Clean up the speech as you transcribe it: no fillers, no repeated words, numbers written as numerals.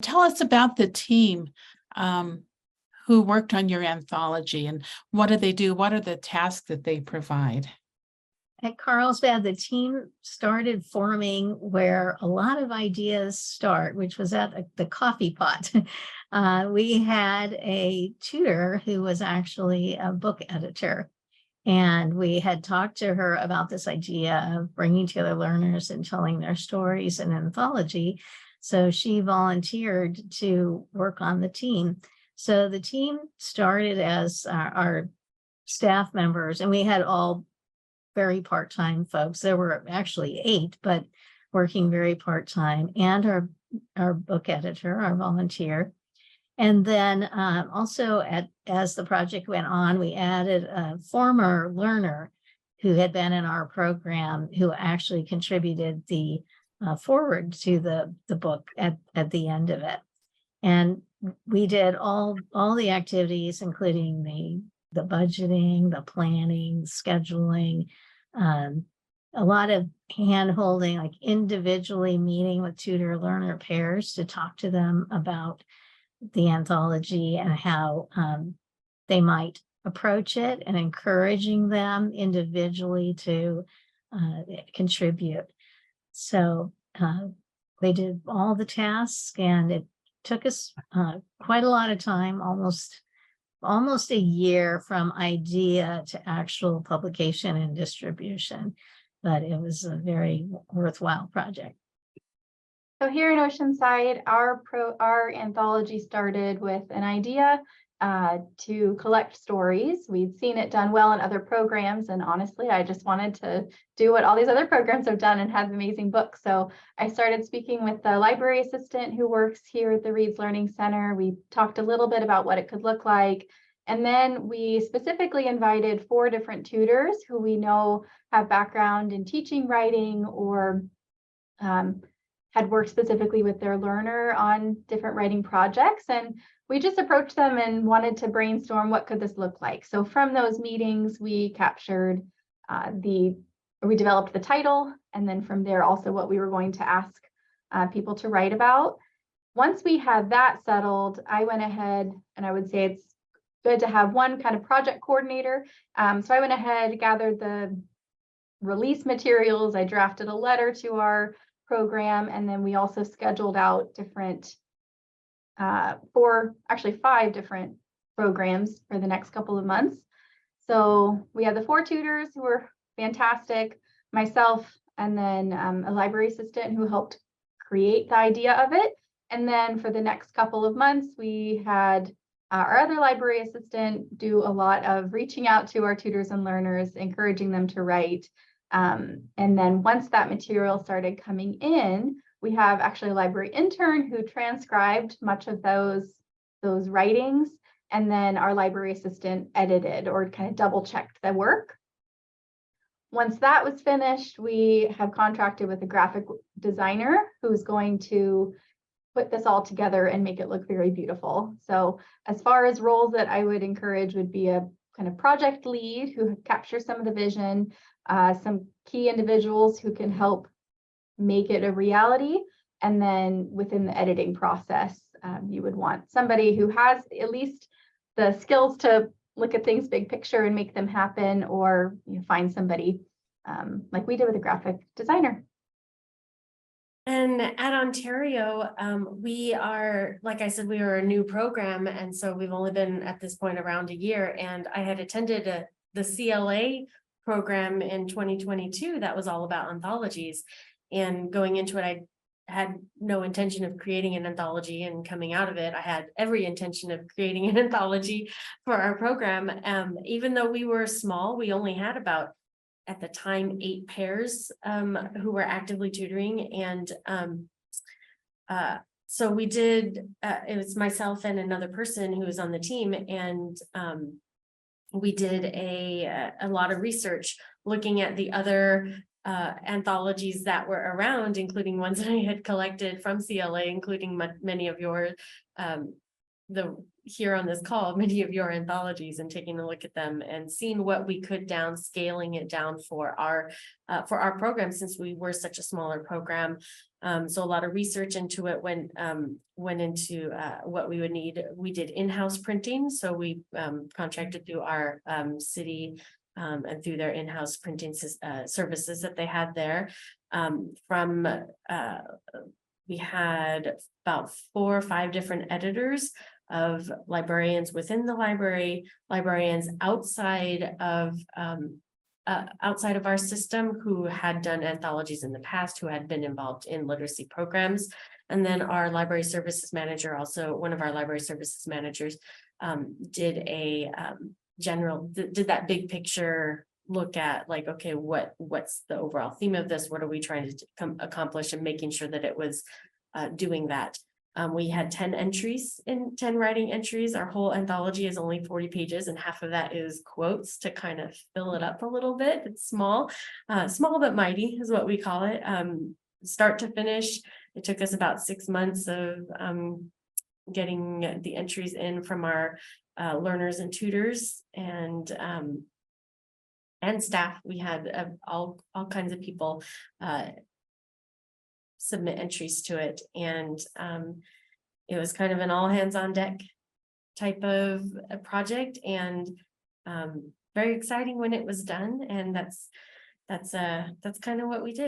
tell us about the team who worked on your anthology, and what do they do? What are the tasks that they provide? At Carlsbad, the team started forming where a lot of ideas start, which was at the coffee pot. We had a tutor who was actually a book editor, and we had talked to her about this idea of bringing together learners and telling their stories in an anthology. So she volunteered to work on the team. So the team started as our staff members, and we had all very part-time folks. There were actually 8, but working very part-time, and our book editor, our volunteer. And then also as the project went on, we added a former learner who had been in our program, who actually contributed the forward to the book at the end of it. And we did all the activities, including the budgeting, the planning, scheduling, a lot of hand holding, like individually meeting with tutor learner pairs to talk to them about the anthology and how they might approach it, and encouraging them individually to contribute. So they did all the tasks, and it took us quite a lot of time, almost a year from idea to actual publication and distribution, but it was a very worthwhile project. So here in Oceanside, our anthology started with an idea to collect stories. We'd seen it done well in other programs, and honestly, I just wanted to do what all these other programs have done and have amazing books. So I started speaking with the library assistant who works here at the Reads Learning Center. We talked a little bit about what it could look like. And then we specifically invited 4 different tutors who we know have background in teaching writing, or had worked specifically with their learner on different writing projects. And we just approached them and wanted to brainstorm what could this look like. So from those meetings, we captured we developed the title, and then from there also what we were going to ask people to write about. Once we had that settled, I went ahead, and I would say it's good to have one kind of project coordinator. So I went ahead, gathered the release materials, I drafted a letter to our program, and then we also scheduled out different 5 different programs for the next couple of months. So we had the 4 tutors who were fantastic, myself, and then a library assistant who helped create the idea of it. And then for the next couple of months, we had our other library assistant do a lot of reaching out to our tutors and learners, encouraging them to write. And then once that material started coming in, we have actually a library intern who transcribed much of those writings, and then our library assistant edited or kind of double checked the work. Once that was finished, we have contracted with a graphic designer who's going to put this all together and make it look very beautiful. So as far as roles that I would encourage would be a kind of project lead who captures some of the vision, some key individuals who can help make it a reality. And then within the editing process, you would want somebody who has at least the skills to look at things big picture and make them happen, or find somebody like we did with a graphic designer. And at Ontario, we are, like I said, we are a new program. And so we've only been at this point around a year. And I had attended the CLA program in 2022 that was all about anthologies. And going into it, I had no intention of creating an anthology, and coming out of it, I had every intention of creating an anthology for our program. Even though we were small, we only had about, at the time, 8 pairs who were actively tutoring. And so we did, it was myself and another person who was on the team, and we did a lot of research looking at the other anthologies that were around, including ones that I had collected from CLA, including many of yours, the here on this call, many of your anthologies and taking a look at them and seeing what we could scaling it down for our program, since we were such a smaller program. So a lot of research into it went into what we would need. We did in-house printing, so we contracted through our city and through their in-house printing services that they had there. We had about 4 or 5 different editors of librarians within the library, librarians outside of our system who had done anthologies in the past, who had been involved in literacy programs. And then our library services manager, also one of our library services managers, did that big picture look at, like, okay, what's the overall theme of this? What are we trying to accomplish, and making sure that it was doing that. We had 10 writing entries. Our whole anthology is only 40 pages, and half of that is quotes to kind of fill it up a little bit. It's small but mighty is what we call it. Start to finish, it took us about 6 months of getting the entries in from our learners and tutors and staff. We had all kinds of people submit entries to it, and it was kind of an all hands on deck type of a project, and very exciting when it was done. And that's kind of what we did.